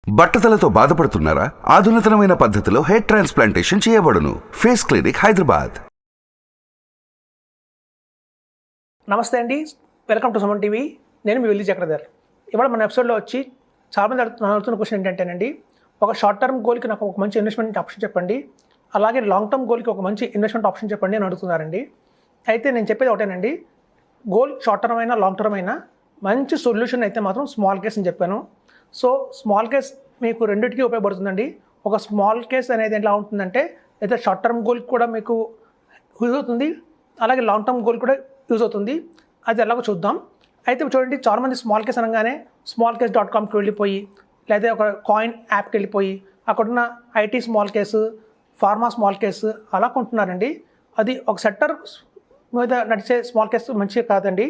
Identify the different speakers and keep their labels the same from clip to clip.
Speaker 1: బట్టతలతో బాధపడుతున్నారా? ఆధునితనమైన పద్ధతిలో hair transplantation చేయబడును. Face clinic, Hyderabad.
Speaker 2: నమస్తే అండి, వెల్కమ్ టు సుమన్ టీవీ. నేను మీ వెల్లి చక్రధర్. ఇవాళ మన ఎపిసోడ్లో వచ్చి చాలామంది అడుగుతున్న క్వశ్చన్ ఏంటంటేనండి, ఒక షార్ట్ టర్మ్ గోల్కి నాకు ఒక మంచి ఇన్వెస్ట్మెంట్ ఆప్షన్ చెప్పండి, అలాగే లాంగ్ టర్మ్ గోల్కి ఒక మంచి ఇన్వెస్ట్మెంట్ ఆప్షన్ చెప్పండి అని అడుగుతున్నారండి. అయితే నేను చెప్పేది ఒకటేనండి, గోల్ షార్ట్ టర్మ్ అయినా లాంగ్ టర్మ్ అయినా మంచి సొల్యూషన్ అయితే మాత్రం స్మాల్ కేస్ అని చెప్పాను. సో స్మాల్ కేస్ మీకు రెండింటికి ఉపయోగపడుతుందండి. ఒక స్మాల్ కేస్ అనేది ఎలా ఉంటుందంటే, అయితే షార్ట్ టర్మ్ గోల్ కూడా మీకు యూజ్ అవుతుంది, అలాగే లాంగ్ టర్మ్ గోల్ కూడా యూజ్ అవుతుంది. అది ఎలాగో చూద్దాం. అయితే చూడండి, చాలామంది స్మాల్ కేస్ అనగానే smallcase.comకి వెళ్ళిపోయి, లేదా ఒక కాయిన్ యాప్కి వెళ్ళిపోయి అక్కడున్న IT small case, pharma small case అలా కొంటున్నారండి. అది ఒక సెక్టర్ మీద నడిచే స్మాల్ కేసు మంచిగా కాదండి,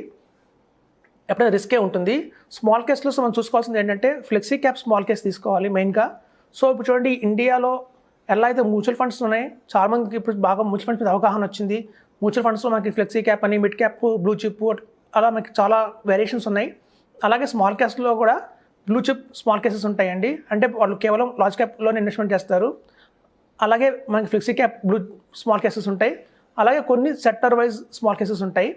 Speaker 2: ఎప్పుడైనా రిస్కే ఉంటుంది. స్మాల్ కేసులో మనం చూసుకోవాల్సింది ఏంటంటే, ఫ్లెక్సీ క్యాప్ స్మాల్ కేస్ తీసుకోవాలి మెయిన్గా. సో ఇప్పుడు చూడండి, ఇండియాలో ఎలా అయితే మ్యూచువల్ ఫండ్స్ ఉన్నాయి, చాలామందికి ఇప్పుడు బాగా మ్యూచువల్ ఫండ్స్ మీద అవగాహన వచ్చింది. మ్యూచువల్ ఫండ్స్లో మనకి ఫ్లెక్సీ క్యాప్ అని, మిడ్ క్యాప్, బ్లూ చిప్ అలా మనకి చాలా వేరియేషన్స్ ఉన్నాయి. అలాగే స్మాల్ క్యాప్స్లో కూడా బ్లూ చిప్ స్మాల్ కేసెస్ ఉంటాయండి, అంటే వాళ్ళు కేవలం లార్జ్ క్యాప్లోనే ఇన్వెస్ట్మెంట్ చేస్తారు. అలాగే మనకి flexi cap blue small cases ఉంటాయి, అలాగే కొన్ని సెక్టర్ వైజ్ స్మాల్ కేసెస్ ఉంటాయి.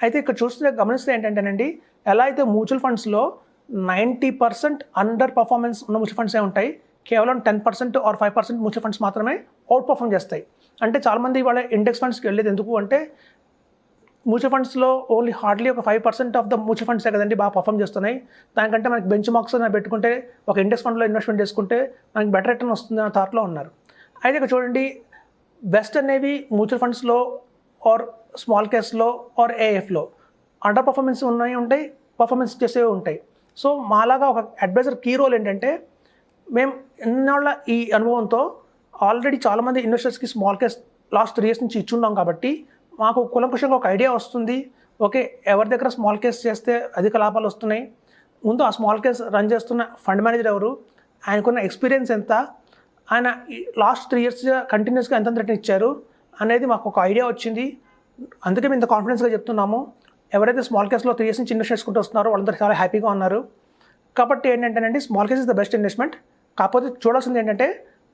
Speaker 2: అయితే ఇక్కడ గమనిస్తే ఏంటంటేనండి, ఎలా అయితే మ్యూచువల్ ఫండ్స్లో 90% అండర్ పర్ఫార్మెన్స్ ఉన్న మ్యూచువల్ ఫండ్సే ఉంటాయి, కేవలం 10% ఆర్ 5% మ్యూచువల్ ఫండ్స్ మాత్రమే అవుట్ పర్ఫార్మ్ చేస్తాయి. అంటే చాలామంది వాళ్ళ ఇండెక్స్ ఫండ్స్కి వెళ్ళేది ఎందుకు అంటే, మ్యూచువల్ ఫండ్స్లో ఓన్లీ హార్డ్లీ ఒక 5% ఆఫ్ ద మ్యూచువల్ ఫండ్సే కదండి బాగా పర్ఫామ్ చేస్తున్నాయి. దానికంటే మనకి బెంచ్ మార్క్స్ పెట్టుకుంటే, ఒక ఇండెక్స్ ఫండ్లో ఇన్వెస్ట్మెంట్ చేసుకుంటే మనకి బెటర్ రిటర్న్ వస్తుంది అన్న థాట్లో ఉన్నారు. అయితే ఇక్కడ చూడండి, బెస్ట్ అనేవి మ్యూచువల్ ఫండ్స్లో ఆర్ స్మాల్ కేస్లో ఆర్ ఏఎఫ్లో అండర్ పర్ఫార్మెన్స్ ఉంటాయి, పర్ఫార్మెన్స్ చేసేవి ఉంటాయి. సో మాలాగా ఒక అడ్వైజర్ కీ రోల్ ఏంటంటే, మేము ఎన్నాళ్ళ ఈ అనుభవంతో ఆల్రెడీ చాలామంది ఇన్వెస్టర్స్కి స్మాల్ కేస్ లాస్ట్ 3 years నుంచి ఇచ్చున్నాం కాబట్టి మాకు కులంకుశంగా ఒక ఐడియా వస్తుంది. ఓకే, ఎవరి దగ్గర స్మాల్ కేస్ చేస్తే అధిక లాభాలు వస్తున్నాయి, ముందు ఆ స్మాల్ కేస్ రన్ చేస్తున్న ఫండ్ మేనేజర్ ఎవరు, ఆయనకున్న ఎక్స్పీరియన్స్ ఎంత, ఆయన లాస్ట్ 3 years కంటిన్యూస్గా ఎంత రిటర్న్ ఇచ్చారు అనేది మాకు ఒక ఐడియా వచ్చింది. అందుకే మేము ఇంత కాన్ఫిడెన్స్గా చెప్తున్నాము. ఎవరైతే స్మాల్ కేస్లో 3 years నుంచి ఇన్వెస్ట్ చేసుకుంటూ వస్తున్నారో వాళ్ళందరూ చాలా హ్యాపీగా ఉన్నారు. కాబట్టి ఏంటంటేనండి, small case is the best investment. కాకపోతే చూడాల్సింది ఏంటంటే,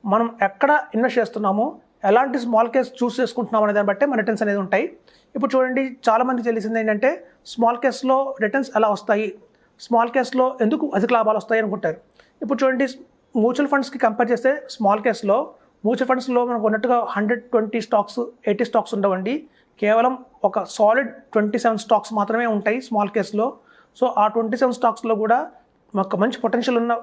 Speaker 2: మనం ఎక్కడ ఇన్వెస్ట్ చేస్తున్నాము, ఎలాంటి స్మాల్ కేస్ చూస్ చేసుకుంటున్నాం అనే దాన్ని బట్టే మన రిటర్న్స్ అనేది ఉంటాయి. ఇప్పుడు చూడండి, చాలామందికి తెలిసింది ఏంటంటే, స్మాల్ కేస్లో రిటర్న్స్ ఎలా వస్తాయి, స్మాల్ కేస్లో ఎందుకు అధిక లాభాలు వస్తాయి అనుకుంటారు. ఇప్పుడు చూడండి, మ్యూచువల్ ఫండ్స్కి కంపేర్ చేస్తే స్మాల్ కేస్లో, మ్యూచువల్ ఫండ్స్లో మనకు ఉన్నట్టుగా 120 స్టాక్స్ 80 స్టాక్స్ ఉండవండి, కేవలం ఒక సాలిడ్ 27 స్టాక్స్ మాత్రమే ఉంటాయి స్మాల్ కేస్లో. సో ఆ 27 స్టాక్స్లో కూడా మాకు మంచి పొటెన్షియల్ ఉన్న,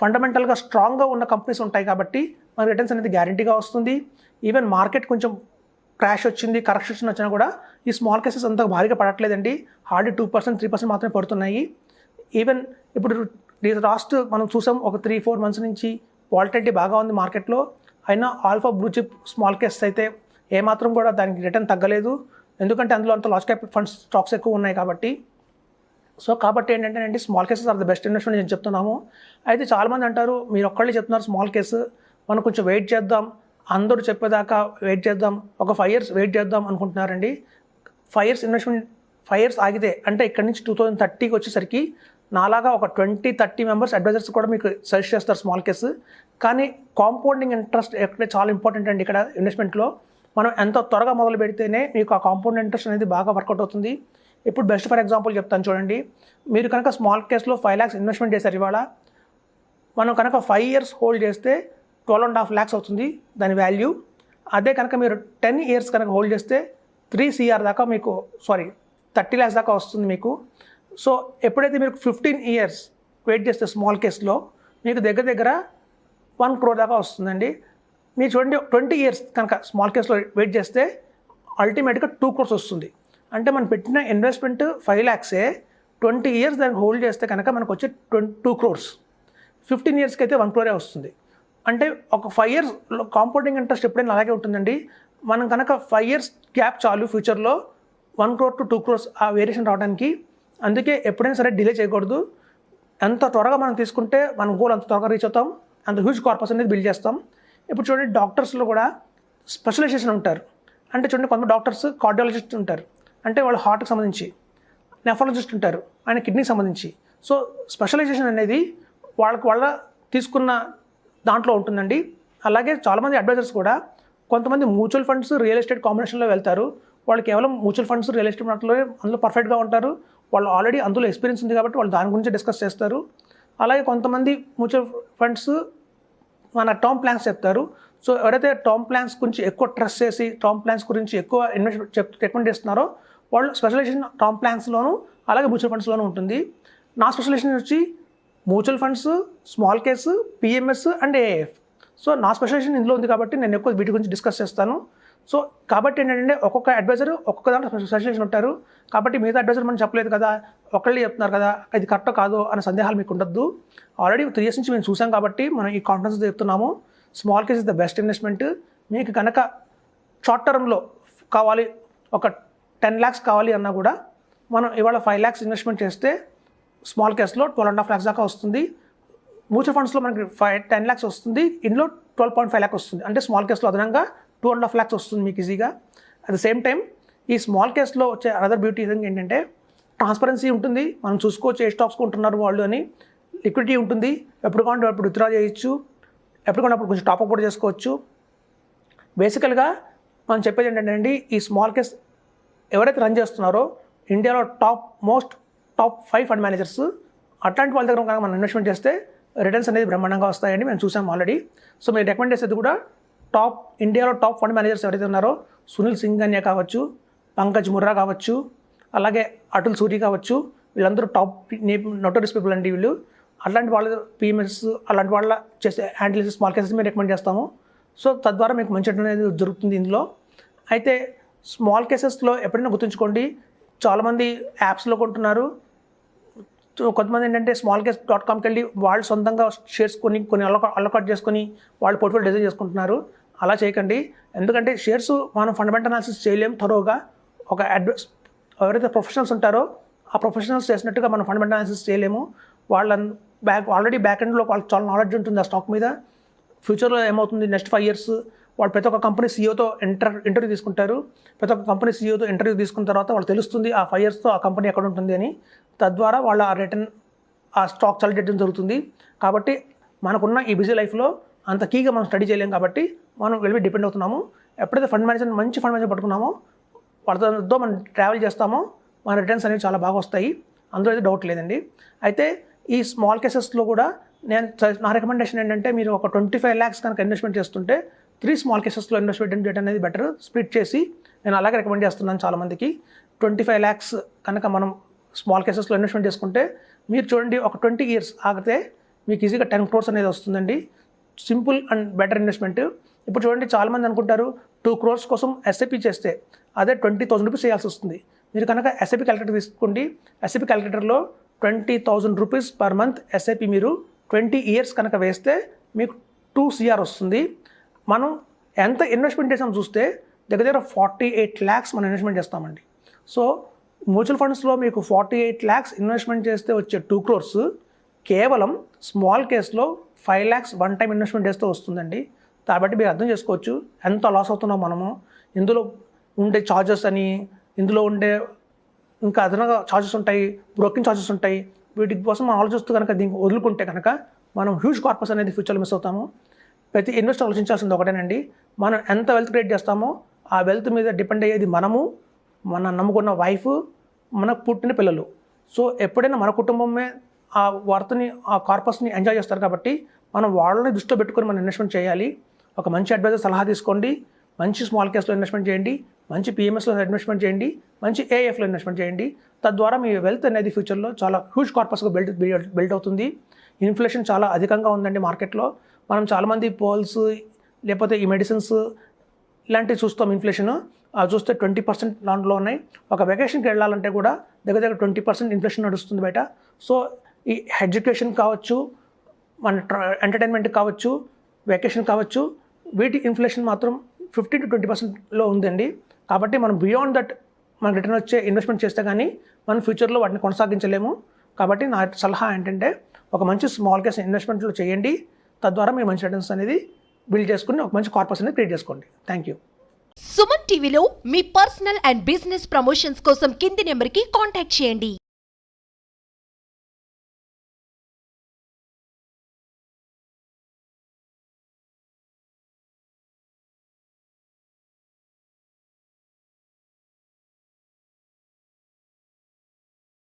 Speaker 2: ఫండమెంటల్గా స్ట్రాంగ్గా ఉన్న కంపెనీస్ ఉంటాయి కాబట్టి మన రిటర్న్స్ అనేది గ్యారంటీగా వస్తుంది. ఈవెన్ మార్కెట్ కొంచెం క్రాష్ వచ్చింది, కరెక్షన్ వచ్చినా కూడా ఈ స్మాల్ కేసెస్ అంత భారీగా పడట్లేదండి, హార్డ్లీ 2% 3% మాత్రమే పడుతున్నాయి. ఈవెన్ ఇప్పుడు లాస్ట్ మనం చూసాం, ఒక 3-4 months నుంచి వాలటిలిటీ బాగా ఉంది మార్కెట్లో, అయినా alpha blue chip small cases అయితే ఏమాత్రం కూడా దానికి రిటర్న్ తగ్గలేదు, ఎందుకంటే అందులో అంత లార్జ్ క్యాప్ ఫండ్స్ స్టాక్స్ ఎక్కువ ఉన్నాయి కాబట్టి. సో కాబట్టి ఏంటంటే, small cases are the best investment నేను చెప్తున్నాము. అయితే చాలామంది అంటారు, మీరు ఒక్కళ్ళే చెప్తున్నారు స్మాల్ కేసు, మనం కొంచెం వెయిట్ చేద్దాం, అందరూ చెప్పేదాకా వెయిట్ చేద్దాం, ఒక 5 years వెయిట్ చేద్దాం అనుకుంటున్నారండి. 5 years ఇన్వెస్ట్మెంట్, 5 years ఆగితే అంటే ఇక్కడ నుంచి 2030కి వచ్చేసరికి నాలాగా ఒక 20-30 members అడ్వైజర్స్ కూడా మీకు సజెస్ట్ చేస్తారు స్మాల్ కేసు. కానీ కాంపౌండింగ్ ఇంట్రెస్ట్ ఎక్కడ చాలా ఇంపార్టెంట్ అండి ఇక్కడ ఇన్వెస్ట్మెంట్లో. మనం ఎంత త్వరగా మొదలు పెడితేనే మీకు ఆ కాంపౌండ్ ఇంట్రెస్ట్ అనేది బాగా వర్కౌట్ అవుతుంది. ఇప్పుడు బెస్ట్ ఫర్ ఎగ్జాంపుల్ చెప్తాను చూడండి, మీరు కనుక స్మాల్ కేస్లో 5 lakhs ఇన్వెస్ట్మెంట్ చేశారు ఇవాళ, మనం కనుక 5 years హోల్డ్ చేస్తే 12.5 lakhs అవుతుంది దాని వాల్యూ. అదే కనుక మీరు 10 years కనుక హోల్డ్ చేస్తే 3 crore దాకా మీకు 30 lakhs దాకా వస్తుంది మీకు. సో ఎప్పుడైతే మీరు 15 years వెయిట్ చేస్తే స్మాల్ కేస్లో మీకు దగ్గర 1 crore దాకా వస్తుందండి. మీరు చూడండి, 20 years కనుక స్మాల్ కేస్లో వెయిట్ చేస్తే అల్టిమేట్గా 2 crores వస్తుంది. అంటే మనం పెట్టిన ఇన్వెస్ట్మెంట్ 5 lakhs, 20 years దానికి హోల్డ్ చేస్తే కనుక మనకు వచ్చి 2 crores, 15 yearsకి అయితే 1 crore వస్తుంది. అంటే ఒక 5 years కాంపౌండింగ్ ఇంట్రెస్ట్ ఎప్పుడైనా అలాగే ఉంటుందండి. మనం కనుక 5 years గ్యాప్ చాలు ఫ్యూచర్లో 1 crore to 2 crores ఆ వేరియేషన్ రావడానికి. అందుకే ఎప్పుడైనా సరే డిలే చేయకూడదు. ఎంత త్వరగా మనం తీసుకుంటే మన గోల్ అంత త్వరగా రీచ్ అవుతాం, అంత హ్యూజ్ కార్పస్ అనేది బిల్డ్ చేస్తాం. ఇప్పుడు చూడండి, డాక్టర్స్లో కూడా స్పెషలైజేషన్ ఉంటారు. అంటే చూడండి, కొంతమంది డాక్టర్స్ కార్డియాలజిస్ట్ ఉంటారు, అంటే వాళ్ళు హార్ట్కి సంబంధించి, నెఫ్రాలజిస్ట్ ఉంటారు, ఆయన కిడ్నీకి సంబంధించి. సో స్పెషలైజేషన్ అనేది వాళ్ళ తీసుకున్న దాంట్లో ఉంటుందండి. అలాగే చాలామంది అడ్వైజర్స్ కూడా కొంతమంది మ్యూచువల్ ఫండ్స్ రియల్ ఎస్టేట్ కాంబినేషన్లో వెళ్తారు. వాళ్ళు కేవలం మ్యూచువల్ ఫండ్స్ రియల్ ఎస్టేట్ అందులో పర్ఫెక్ట్గా ఉంటారు. వాళ్ళు ఆల్రెడీ అందులో ఎక్స్పీరియన్స్ ఉంది కాబట్టి వాళ్ళు దాని గురించి డిస్కస్ చేస్తారు. అలాగే కొంతమంది మ్యూచువల్ ఫండ్స్ మన టర్మ్ ప్లాన్స్ చెప్తారు. సో ఎవరైతే టర్మ్ ప్లాన్స్ గురించి ఎక్కువ ట్రస్ట్ చేసి టర్మ్ ప్లాన్స్ గురించి ఎక్కువ రికమెండ్ చేస్తున్నారో వాళ్ళు స్పెషలైజేషన్ టర్మ్ ప్లాన్స్లోను అలాగే మ్యూచువల్ ఫండ్స్లోనూ ఉంటుంది. నా స్పెషలైజేషన్ వచ్చి mutual funds, small case, PMS and AF. So నా స్పెషలైజేషన్ ఇందులో ఉంది కాబట్టి నేను ఎక్కువ వీటి గురించి డిస్కస్ చేస్తాను. సో కాబట్టి ఏంటంటే ఒక్కొక్క అడ్వైజర్ ఒక్కొక్క దాంట్లో స్పెషలైజేషన్ ఉంటారు. కాబట్టి మిగతా అడ్వైజర్ మనం చెప్పలేదు కదా, ఒకళ్ళు చెప్తున్నారు కదా, ఇది కరెక్ట్ కాదు అనే సందేహాలు మీకు ఉండొద్దు. ఆల్రెడీ 3 years నుంచి మేము చూసాం కాబట్టి మనం ఈ కాన్ఫిడెన్స్ చెప్తున్నాము. Small case is the best investment. మీకు కనుక షార్ట్ టర్మ్లో కావాలి, ఒక 10 lakhs కావాలి అన్నా కూడా మనం ఇవాళ 5 lakhs ఇన్వెస్ట్మెంట్ చేస్తే స్మాల్ కేస్లో 12.5 lakhs దాకా వస్తుంది. మ్యూచువల్ ఫండ్స్లో మనకి 10 lakhs వస్తుంది, ఇందులో 12.5 lakhs వస్తుంది. అంటే స్మాల్ కేస్లో అదనంగా 2.5 lakhs వస్తుంది మీకు ఈజీగా. అట్ ద సేమ్ టైం ఈ స్మాల్ కేస్లో వచ్చే అనదర్ బ్యూటీ ఏంటంటే ట్రాన్స్పరెన్సీ ఉంటుంది. మనం చూసుకోవచ్చు ఏ స్టాక్స్ కొంటున్నారు వాళ్ళు అని. లిక్విడిటీ ఉంటుంది, ఎప్పుడు కావాలంటే అప్పుడు విత్డ్రా చేయొచ్చు, ఎప్పుడు కావాలంటే అప్పుడు కొంచెం టాప్అప్ కూడా చేసుకోవచ్చు. బేసికల్గా మనం చెప్పేది ఏంటంటే ఈ స్మాల్ కేస్ ఎవరైతే రన్ చేస్తున్నారో ఇండియాలో టాప్ 5 ఫండ్ మేనేజర్స్, అట్లాంటి వాళ్ళ దగ్గర కనుక మనం ఇన్వెస్ట్మెంట్ చేస్తే రిటర్న్స్ అనేది బ్రహ్మాండంగా వస్తాయని మేము చూసాం ఆల్రెడీ. సో మీరు రికమెండ్ చేసేది కూడా ఇండియాలో టాప్ ఫండ్ మేనేజర్స్ ఎవరైతే ఉన్నారో సునీల్ సింఘానియా కావచ్చు, పంకజ్ ముర్రా కావచ్చు, అలాగే అటుల్ సూరి కావచ్చు, వీళ్ళందరూ టాప్ నోటరీస్ పీపుల్ అండి వీళ్ళు. అలాంటి వాళ్ళ పిఎంఎస్ అలాంటి వాళ్ళ చేసే హ్యాండిల్ చేసే స్మాల్ కేసెస్ మేము రికమెండ్ చేస్తాము. సో తద్వారా మీకు మంచి రిటర్న్ అనేది జరుగుతుంది ఇందులో. అయితే స్మాల్ కేసెస్లో ఎప్పుడైనా గుర్తుంచుకోండి, చాలామంది యాప్స్లో కొంటున్నారు. కొంతమంది ఏంటంటే smallcase.comకి వెళ్ళి వాళ్ళు సొంతంగా షేర్స్ కొన్ని అలకాట్ చేసుకొని వాళ్ళు పోర్ట్ఫోలియో డిజైన్ చేసుకుంటున్నారు. అలా చేయకండి. ఎందుకంటే షేర్స్ మనం ఫండమెంటల్ అనాలిసిస్ చేయలేము త్వరగా. ఎవరైతే ప్రొఫెషనల్స్ ఉంటారో ఆ ప్రొఫెషనల్స్ చేసినట్టుగా మనం ఫండమెంటల్ అనాలిసిస్ చేయలేము. వాళ్ళ ఆల్రెడీ బ్యాక్ ఎండ్లో వాళ్ళకి చాలా నాలెడ్జ్ ఉంటుంది ఆ స్టాక్ మీద. ఫ్యూచర్లో ఏమవుతుంది నెక్స్ట్ 5 years వాళ్ళు ప్రతి ఒక్క కంపెనీ సీఈఓతో ఇంటర్వ్యూ తీసుకుంటారు. ప్రతి ఒక్క కంపెనీ సీఈఓతో ఇంటర్వ్యూ తీసుకున్న తర్వాత వాళ్ళు తెలుస్తుంది ఆ 5 yearsతో ఆ కంపెనీ ఎక్కడ ఉంటుంది అని. తద్వారా వాళ్ళ ఆ స్టాక్ సెలెక్ట్ చేయడం జరుగుతుంది. కాబట్టి మనకున్న ఈ బిజీ లైఫ్లో అంత కీగా మనం స్టడీ చేయలేం కాబట్టి మనం వెళ్ళి డిపెండ్ అవుతున్నాము. ఎప్పుడైతే మంచి ఫండ్ మేనేజర్ పట్టుకున్నామో వాళ్ళతో మనం ట్రావెల్ చేస్తామో మన రిటర్న్స్ అనేవి చాలా బాగా వస్తాయి. అందులో అయితే డౌట్ లేదండి. అయితే ఈ స్మాల్ కేసెస్లో కూడా నా రికమెండేషన్ ఏంటంటే మీరు ఒక 25 lakhs కనుక ఇన్వెస్ట్మెంట్ చేస్తుంటే 3 small కేసెస్లో ఇన్వెస్ట్మెంట్ చేయడం అనేది బెటర్. స్ప్లిట్ చేసి నేను అలాగే రికమెండ్ చేస్తున్నాను చాలామందికి. 25 lakhs కనుక మనం స్మాల్ కేసెస్లో ఇన్వెస్ట్మెంట్ చేసుకుంటే మీరు చూడండి ఒక 20 years ఆగితే మీకు ఈజీగా 10 crores అనేది వస్తుందండి. Simple and better investment. ఇప్పుడు చూడండి చాలామంది అనుకుంటారు 2 crores కోసం ఎస్ఐపి చేస్తే అదే 20,000 rupees చేయాల్సి వస్తుంది. మీరు కనుక ఎస్ఐపి క్యాలిక్యులేటర్ తీసుకోండి. ఎస్ఐపి క్యాలిక్యులేటర్లో 20,000 rupees per month ఎస్ఐపి మీరు 20 years కనుక వేస్తే మీకు 2 crore వస్తుంది. మనం ఎంత ఇన్వెస్ట్మెంట్ చేసాం చూస్తే దగ్గర 48 lakhs మనం ఇన్వెస్ట్మెంట్ చేస్తామండి. సో మ్యూచువల్ ఫండ్స్లో మీకు 48 lakhs ఇన్వెస్ట్మెంట్ చేస్తే వచ్చే 2 crores కేవలం స్మాల్ కేస్లో 5 lakhs వన్ టైం ఇన్వెస్ట్మెంట్ చేస్తే వస్తుందండి. కాబట్టి మీరు అర్థం చేసుకోవచ్చు ఎంత లాస్ అవుతున్నాం మనము. ఇందులో ఉండే ఛార్జెస్ అని, ఇందులో ఉండే ఇంకా అదనంగా ఛార్జెస్ ఉంటాయి, బ్రోకింగ్ ఛార్జెస్ ఉంటాయి. వీటి కోసం మనం ఆలోచిస్తూ కనుక దీనికి వదులుకుంటే కనుక మనం హ్యూజ్ కార్పస్ అనేది ఫ్యూచర్లో మిస్ అవుతాము. ప్రతి ఇన్వెస్టర్ ఆలోచించాల్సింది ఒకటేనండి, మనం ఎంత వెల్త్ క్రియేట్ చేస్తామో ఆ వెల్త్ మీద డిపెండ్ అయ్యేది మనము, మన నమ్ముకున్న వైఫ్, మన పుట్టిన పిల్లలు. సో ఎప్పుడైనా మన కుటుంబమే ఆ వర్త్ని ఆ కార్పస్ని ఎంజాయ్ చేస్తారు కాబట్టి మనం వాళ్ళని దృష్టిలో పెట్టుకొని మనం ఇన్వెస్ట్మెంట్ చేయాలి. ఒక మంచి అడ్వైజర్ సలహా తీసుకోండి, మంచి స్మాల్ కేస్లో ఇన్వెస్ట్మెంట్ చేయండి, మంచి పిఎంఎస్లో ఇన్వెస్ట్మెంట్ చేయండి, మంచి ఏఎఫ్లో ఇన్వెస్ట్మెంట్ చేయండి. తద్వారా మీ వెల్త్ అనేది ఫ్యూచర్లో చాలా హ్యూజ్ కార్పస్గా బిల్డ్ అవుతుంది. ఇన్ఫ్లేషన్ చాలా అధికంగా ఉందండి మార్కెట్లో. మనం చాలామంది పోల్స్ లేకపోతే ఈ మెడిసిన్స్ ఇలాంటివి చూస్తాం. ఇన్ఫ్లేషన్ చూస్తే 20% దాంట్లో ఉన్నాయి. ఒక వెకేషన్కి వెళ్ళాలంటే కూడా దగ్గర 20% ఇన్ఫ్లేషన్ నడుస్తుంది బయట. సో ఈ ఎడ్యుకేషన్ కావచ్చు, మన ఎంటర్టైన్మెంట్ కావచ్చు, వెకేషన్ కావచ్చు, వీటి ఇన్ఫ్లేషన్ మాత్రం 15 to 20%లో ఉందండి. కాబట్టి మనం బియాండ్ దట్ మనకు రిటర్న్ వచ్చే ఇన్వెస్ట్మెంట్ చేస్తే కానీ మనం ఫ్యూచర్లో వాటిని కొనసాగించలేము. కాబట్టి నా సలహా ఏంటంటే ఒక మంచి స్మాల్ కేస్ ఇన్వెస్ట్మెంట్లో చేయండి. తద్వారా మీరు మంచి రిటర్న్స్ అనేది బిల్డ్ చేసుకుని ఒక మంచి కార్పస్ అనేది క్రియేట్ చేసుకోండి. Thank you.
Speaker 3: సుమన్ టీవీలో మీ పర్సనల్ అండ్ బిజినెస్ ప్రమోషన్స్ కోసం కింది నెంబర్కి కాంటాక్ట్ చేయండి.